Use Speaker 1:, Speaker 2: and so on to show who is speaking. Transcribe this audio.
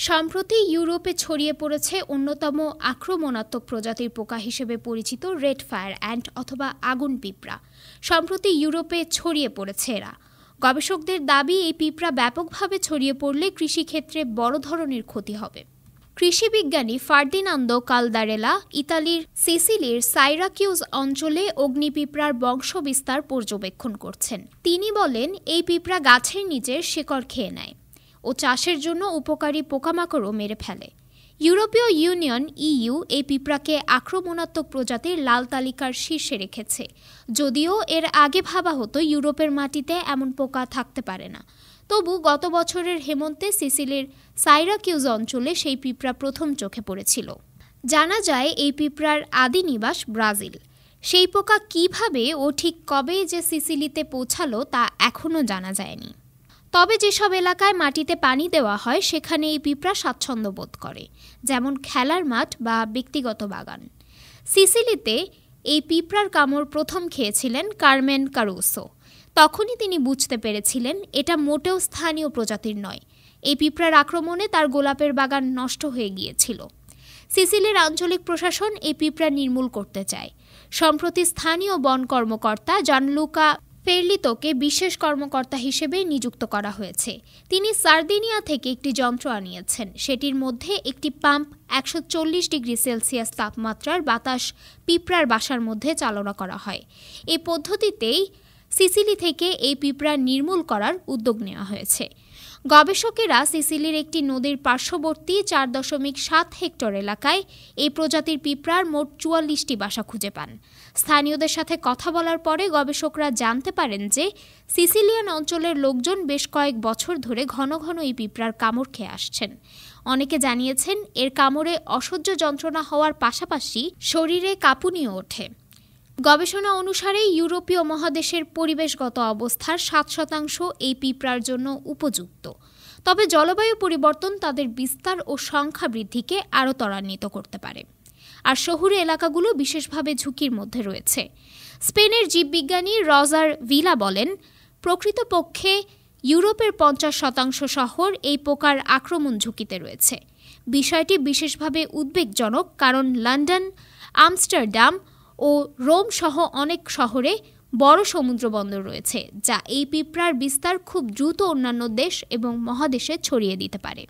Speaker 1: সম্প্রতি ইউরোপে ছড়িয়ে পড়েছে অন্যতম আক্রমণাত্মক প্রজাতির পোকা হিসেবে পরিচিত রেড ফায়ার অ্যান্ট অথবা আগুন পিঁপড়া। সম্প্রতি ইউরোপে ছড়িয়ে পড়েছে এরা। গবেষকদের দাবি, এই পিঁপড়া ব্যাপকভাবে ছড়িয়ে পড়লে কৃষিক্ষেত্রে বড় ধরনের ক্ষতি হবে। কৃষিবিজ্ঞানী ফার্দিনান্দো কালদারেলা ইতালির সিসিলির সাইরাকিউজ অঞ্চলে অগ্নিপিঁপড়ার বংশবিস্তার পর্যবেক্ষণ করছেন। তিনি বলেন, এই পিঁপড়া গাছের নিচের শিকড় খেয়ে নেয় ও চাষের জন্য উপকারী পোকামাকড়ও মেরে ফেলে। ইউরোপীয় ইউনিয়ন ইইউ এই পিঁপড়াকে আক্রমণাত্মক প্রজাতির লাল তালিকার শীর্ষে রেখেছে। যদিও এর আগে ভাবা হতো ইউরোপের মাটিতে এমন পোকা থাকতে পারে না, তবু গত বছরের হেমন্তে সিসিলির সাইরাকিউজ অঞ্চলে সেই পিঁপড়া প্রথম চোখে পড়েছিল। জানা যায়, এই পিঁপড়ার আদি নিবাস ব্রাজিল। সেই পোকা কিভাবে ও ঠিক কবে যে সিসিলিতে পৌঁছালো তা এখনও জানা যায়নি। তবে যেসব এলাকায় মাটিতে পানি দেওয়া হয় সেখানে এই পিঁপড়া স্বাচ্ছন্দ্য বোধ করে, যেমন খেলার মাঠ বা ব্যক্তিগত বাগান। সিসিলিতে এই পিঁপড়ার কামড় প্রথম খেয়েছিলেন কারমেন কারুসো। তখনই তিনি বুঝতে পেরেছিলেন এটা মোটেও স্থানীয় প্রজাতির নয়। এই পিঁপড়ার আক্রমণে তার গোলাপের বাগান নষ্ট হয়ে গিয়েছিল। সিসিলির আঞ্চলিক প্রশাসন এই পিঁপড়া নির্মূল করতে চায়। সম্প্রতি স্থানীয় বন কর্মকর্তা জানলুকা ফেরলিতোকে বিশেষ কর্মকর্তা হিসেবে নিযুক্ত করা হয়েছে। তিনি সার্দিনিয়া থেকে একটি যন্ত্র আনিয়েছেন। সেটির মধ্যে একটি পাম্প 140 ডিগ্রি সেলসিয়াস তাপমাত্রার বাতাস পিঁপড়ার বাসার মধ্যে চালনা করা হয়। এই পদ্ধতিতেই সিসিলি থেকে এই পিঁপড়া নির্মূল করার উদ্যোগ নেওয়া হয়েছে। গবেষকেরা সিসিলির একটি নদীর পার্শ্ববর্তী 4.7 হেক্টর এলাকায় এই প্রজাতির পিঁপড়ার মোট 44টি বাসা খুঁজে পান। স্থানীয়দের সাথে কথা বলার পরে গবেষকরা জানতে পারেন যে সিসিলিয়ান অঞ্চলের লোকজন বেশ কয়েক বছর ধরে ঘন ঘন এই পিঁপড়ার কামড় খেয়ে আসছেন। অনেকে জানিয়েছেন, এর কামড়ে অসহ্য যন্ত্রণা হওয়ার পাশাপাশি শরীরে কাঁপুনিও ওঠে। গবেষণা অনুসারে ইউরোপীয় মহাদেশের পরিবেশগত অবস্থার 7% এই পিঁপড়ার জন্য উপযুক্ত। তবে জলবায়ু পরিবর্তন তাদের বিস্তার ও সংখ্যা বৃদ্ধিকে আরও ত্বরান্বিত করতে পারে, আর শহুরে এলাকাগুলো বিশেষভাবে ঝুঁকির মধ্যে রয়েছে। স্পেনের জীববিজ্ঞানী রজার ভিলা বলেন, প্রকৃতপক্ষে ইউরোপের 50% শহর এই পোকার আক্রমণ ঝুঁকিতে রয়েছে। বিষয়টি বিশেষভাবে উদ্বেগজনক, কারণ লন্ডন, আমস্টারডাম ও রোম সহ অনেক শহরে বড় সমুদ্রবন্দর রয়েছে, যা এই পিঁপড়ার বিস্তার খুব দ্রুত অন্যান্য দেশ এবং মহাদেশে ছড়িয়ে দিতে পারে।